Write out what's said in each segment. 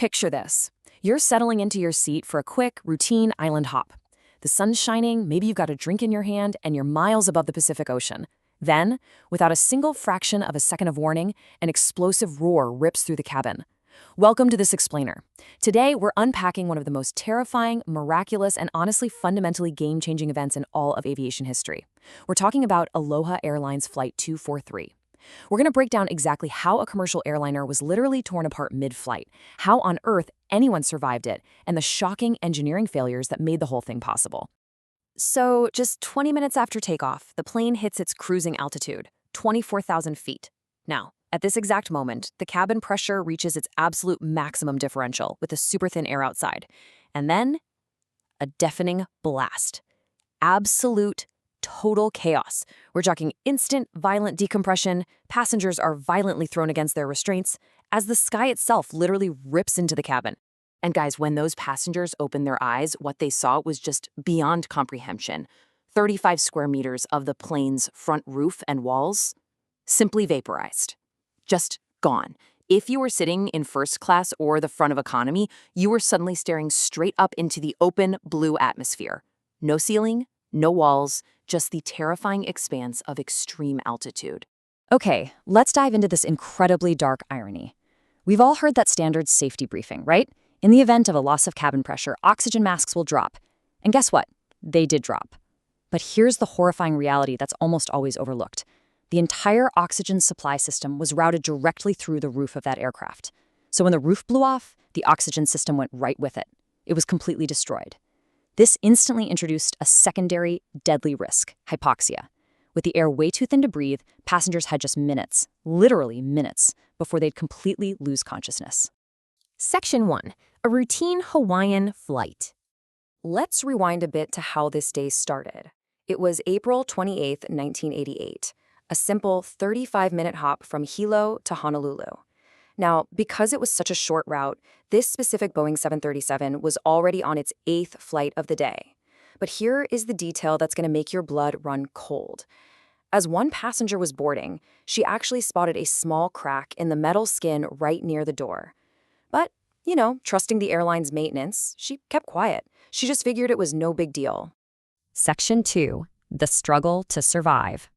Picture this. You're settling into your seat for a quick, routine island hop. The sun's shining, maybe you've got a drink in your hand, and you're miles above the Pacific Ocean. Then, without a single fraction of a second of warning, an explosive roar rips through the cabin. Welcome to This Explainer. Today, we're unpacking one of the most terrifying, miraculous, and honestly fundamentally game-changing events in all of aviation history. We're talking about Aloha Airlines Flight 243. We're going to break down exactly how a commercial airliner was literally torn apart mid-flight, how on Earth anyone survived it, and the shocking engineering failures that made the whole thing possible. So, just 20 minutes after takeoff, the plane hits its cruising altitude, 24,000 feet. Now, at this exact moment, the cabin pressure reaches its absolute maximum differential with a super thin air outside. And then, a deafening blast. Absolute, total chaos. We're talking instant, violent decompression. Passengers are violently thrown against their restraints as the sky itself literally rips into the cabin. And guys, when those passengers opened their eyes, what they saw was just beyond comprehension. 35 square meters of the plane's front roof and walls simply vaporized. Just gone. If you were sitting in first class or the front of economy, you were suddenly staring straight up into the open blue atmosphere. No ceiling, no walls, just the terrifying expanse of extreme altitude. Okay, let's dive into this incredibly dark irony. We've all heard that standard safety briefing, right? In the event of a loss of cabin pressure, oxygen masks will drop. And guess what? They did drop. But here's the horrifying reality that's almost always overlooked. The entire oxygen supply system was routed directly through the roof of that aircraft. So when the roof blew off, the oxygen system went right with it. It was completely destroyed. This instantly introduced a secondary, deadly risk, hypoxia. With the air way too thin to breathe, passengers had just minutes, literally minutes, before they'd completely lose consciousness. Section 1. A routine Hawaiian flight. Let's rewind a bit to how this day started. It was April 28, 1988, a simple 35-minute hop from Hilo to Honolulu. Now, because it was such a short route, this specific Boeing 737 was already on its 8th flight of the day. But here is the detail that's going to make your blood run cold. As one passenger was boarding, she actually spotted a small crack in the metal skin right near the door. But, trusting the airline's maintenance, she kept quiet. She just figured it was no big deal. Section 2. The struggle to survive.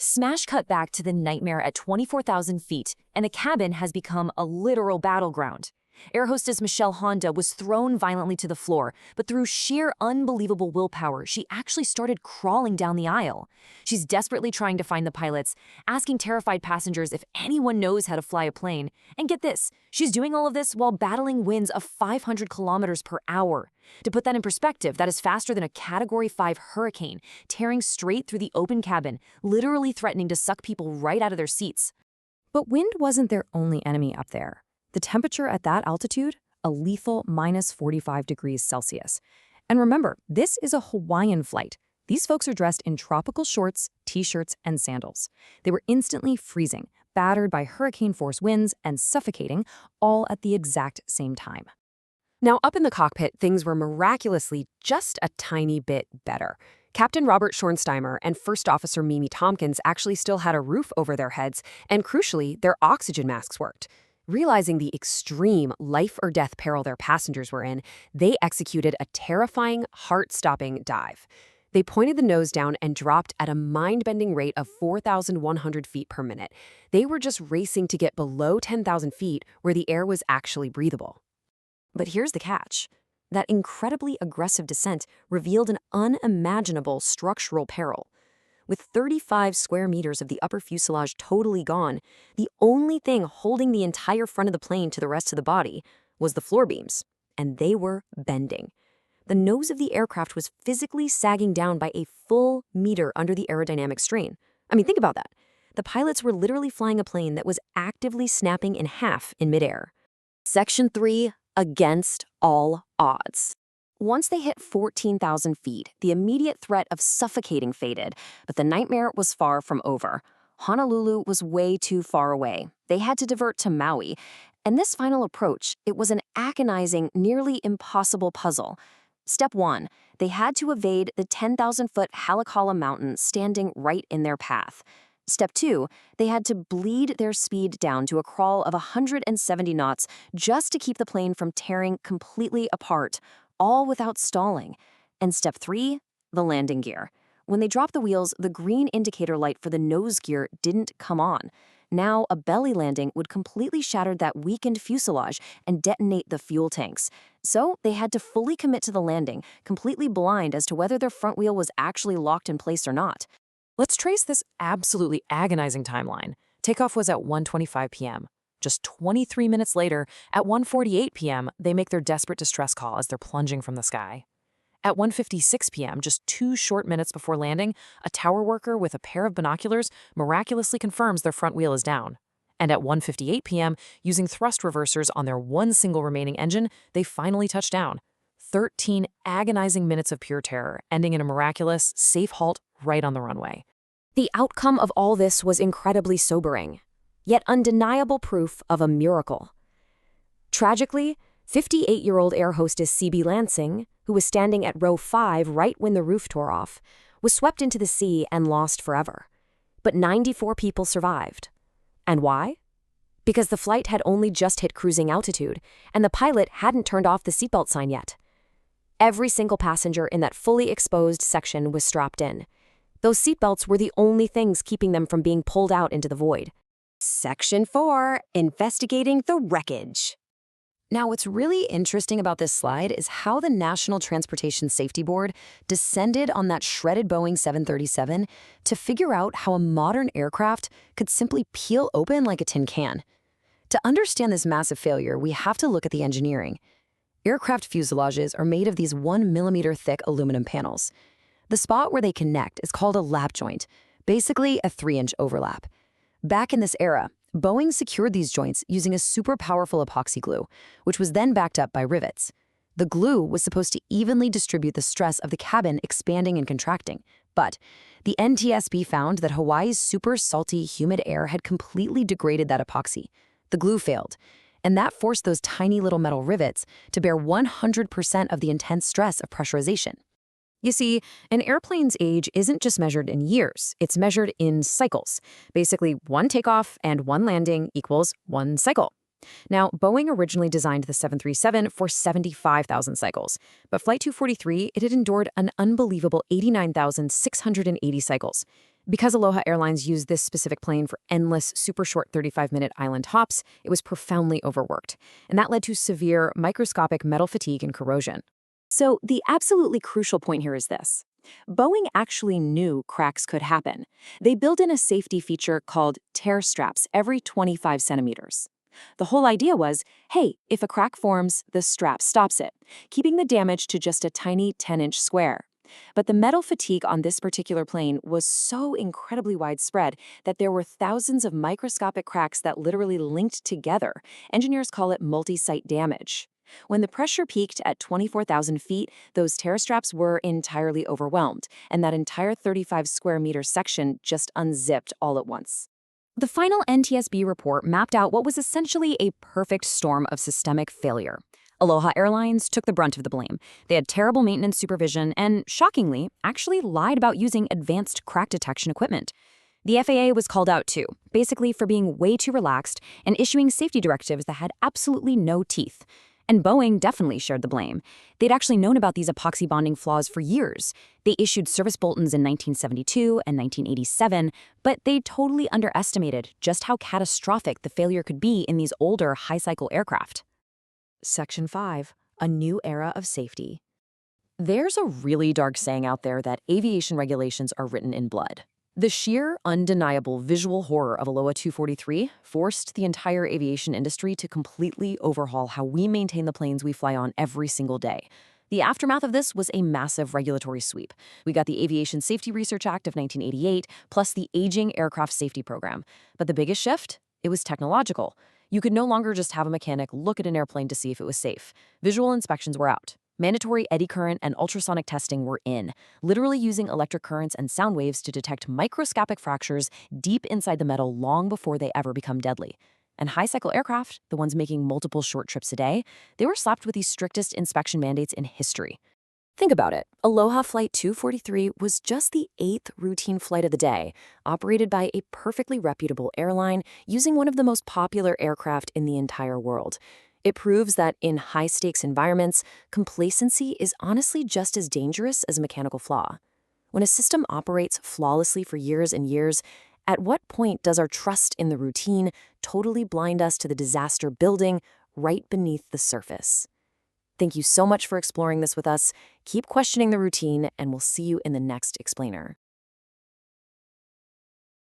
Smash cut back to the nightmare at 24,000 feet, and the cabin has become a literal battleground. Air hostess Michelle Honda was thrown violently to the floor, but through sheer unbelievable willpower, she actually started crawling down the aisle. She's desperately trying to find the pilots, asking terrified passengers if anyone knows how to fly a plane. And get this, she's doing all of this while battling winds of 500 kilometers per hour. To put that in perspective, that is faster than a Category 5 hurricane, tearing straight through the open cabin, literally threatening to suck people right out of their seats. But wind wasn't their only enemy up there. The temperature at that altitude, a lethal minus 45 degrees Celsius. And remember, this is a Hawaiian flight. These folks are dressed in tropical shorts, t-shirts, and sandals. They were instantly freezing, battered by hurricane-force winds, and suffocating, all at the exact same time. Now, up in the cockpit, things were miraculously just a tiny bit better. Captain Robert Schornsteimer and First Officer Mimi Tompkins actually still had a roof over their heads, and crucially, their oxygen masks worked. Realizing the extreme life-or-death peril their passengers were in, they executed a terrifying, heart-stopping dive. They pointed the nose down and dropped at a mind-bending rate of 4,100 feet per minute. They were just racing to get below 10,000 feet where the air was actually breathable. But here's the catch. That incredibly aggressive descent revealed an unimaginable structural peril. With 35 square meters of the upper fuselage totally gone, the only thing holding the entire front of the plane to the rest of the body was the floor beams, and they were bending. The nose of the aircraft was physically sagging down by a full meter under the aerodynamic strain. I mean, think about that. The pilots were literally flying a plane that was actively snapping in half in midair. Section 3, against all odds. Once they hit 14,000 feet, the immediate threat of suffocating faded, but the nightmare was far from over. Honolulu was way too far away. They had to divert to Maui. And this final approach, it was an agonizing, nearly impossible puzzle. Step 1, they had to evade the 10,000-foot Haleakala Mountain standing right in their path. Step 2, they had to bleed their speed down to a crawl of 170 knots just to keep the plane from tearing completely apart, all without stalling. And step 3, the landing gear. When they dropped the wheels, the green indicator light for the nose gear didn't come on. Now, a belly landing would completely shatter that weakened fuselage and detonate the fuel tanks. So they had to fully commit to the landing, completely blind as to whether their front wheel was actually locked in place or not. Let's trace this absolutely agonizing timeline. Takeoff was at 1:25 p.m. Just 23 minutes later, at 1:48 p.m., they make their desperate distress call as they're plunging from the sky. At 1:56 p.m., just 2 short minutes before landing, a tower worker with a pair of binoculars miraculously confirms their front wheel is down. And at 1:58 p.m., using thrust reversers on their one single remaining engine, they finally touch down. 13 agonizing minutes of pure terror, ending in a miraculous, safe halt right on the runway. The outcome of all this was incredibly sobering, yet undeniable proof of a miracle. Tragically, 58-year-old air hostess C.B. Lansing, who was standing at row 5 right when the roof tore off, was swept into the sea and lost forever. But 94 people survived. And why? Because the flight had only just hit cruising altitude, and the pilot hadn't turned off the seatbelt sign yet. Every single passenger in that fully exposed section was strapped in. Those seatbelts were the only things keeping them from being pulled out into the void. Section 4, investigating the wreckage. Now, what's really interesting about this slide is how the National Transportation Safety Board descended on that shredded Boeing 737 to figure out how a modern aircraft could simply peel open like a tin can. To understand this massive failure, we have to look at the engineering. Aircraft fuselages are made of these 1 millimeter thick aluminum panels. The spot where they connect is called a lap joint, basically a 3-inch overlap. Back in this era, Boeing secured these joints using a super powerful epoxy glue, which was then backed up by rivets. The glue was supposed to evenly distribute the stress of the cabin expanding and contracting, but the NTSB found that Hawaii's super salty, humid air had completely degraded that epoxy. The glue failed, and that forced those tiny little metal rivets to bear 100% of the intense stress of pressurization. You see, an airplane's age isn't just measured in years, it's measured in cycles. Basically, 1 takeoff and 1 landing equals 1 cycle. Now, Boeing originally designed the 737 for 75,000 cycles, but Flight 243, it had endured an unbelievable 89,680 cycles. Because Aloha Airlines used this specific plane for endless, super short 35-minute island hops, it was profoundly overworked, and that led to severe, microscopic metal fatigue and corrosion. So the absolutely crucial point here is this. Boeing actually knew cracks could happen. They built in a safety feature called tear straps every 25 centimeters. The whole idea was, hey, if a crack forms, the strap stops it, keeping the damage to just a tiny 10-inch square. But the metal fatigue on this particular plane was so incredibly widespread that there were thousands of microscopic cracks that literally linked together. Engineers call it multi-site damage. When the pressure peaked at 24,000 feet, those tear straps were entirely overwhelmed, and that entire 35 square meter section just unzipped all at once. The final NTSB report mapped out what was essentially a perfect storm of systemic failure. Aloha Airlines took the brunt of the blame. They had terrible maintenance supervision and, shockingly, actually lied about using advanced crack detection equipment. The FAA was called out too, basically for being way too relaxed and issuing safety directives that had absolutely no teeth. And Boeing definitely shared the blame. They'd actually known about these epoxy bonding flaws for years. They issued service bulletins in 1972 and 1987, but they totally underestimated just how catastrophic the failure could be in these older, high-cycle aircraft. Section 5. A new era of safety. There's a really dark saying out there that aviation regulations are written in blood. The sheer, undeniable visual horror of Aloha 243 forced the entire aviation industry to completely overhaul how we maintain the planes we fly on every single day. The aftermath of this was a massive regulatory sweep. We got the Aviation Safety Research Act of 1988, plus the Aging Aircraft Safety Program. But the biggest shift? It was technological. You could no longer just have a mechanic look at an airplane to see if it was safe. Visual inspections were out. Mandatory eddy current and ultrasonic testing were in, literally using electric currents and sound waves to detect microscopic fractures deep inside the metal long before they ever become deadly. And high-cycle aircraft, the ones making multiple short trips a day, they were slapped with the strictest inspection mandates in history. Think about it. Aloha Flight 243 was just the 8th routine flight of the day, operated by a perfectly reputable airline using one of the most popular aircraft in the entire world. It proves that in high-stakes environments, complacency is honestly just as dangerous as a mechanical flaw. When a system operates flawlessly for years and years, at what point does our trust in the routine totally blind us to the disaster building right beneath the surface? Thank you so much for exploring this with us. Keep questioning the routine, and we'll see you in the next explainer.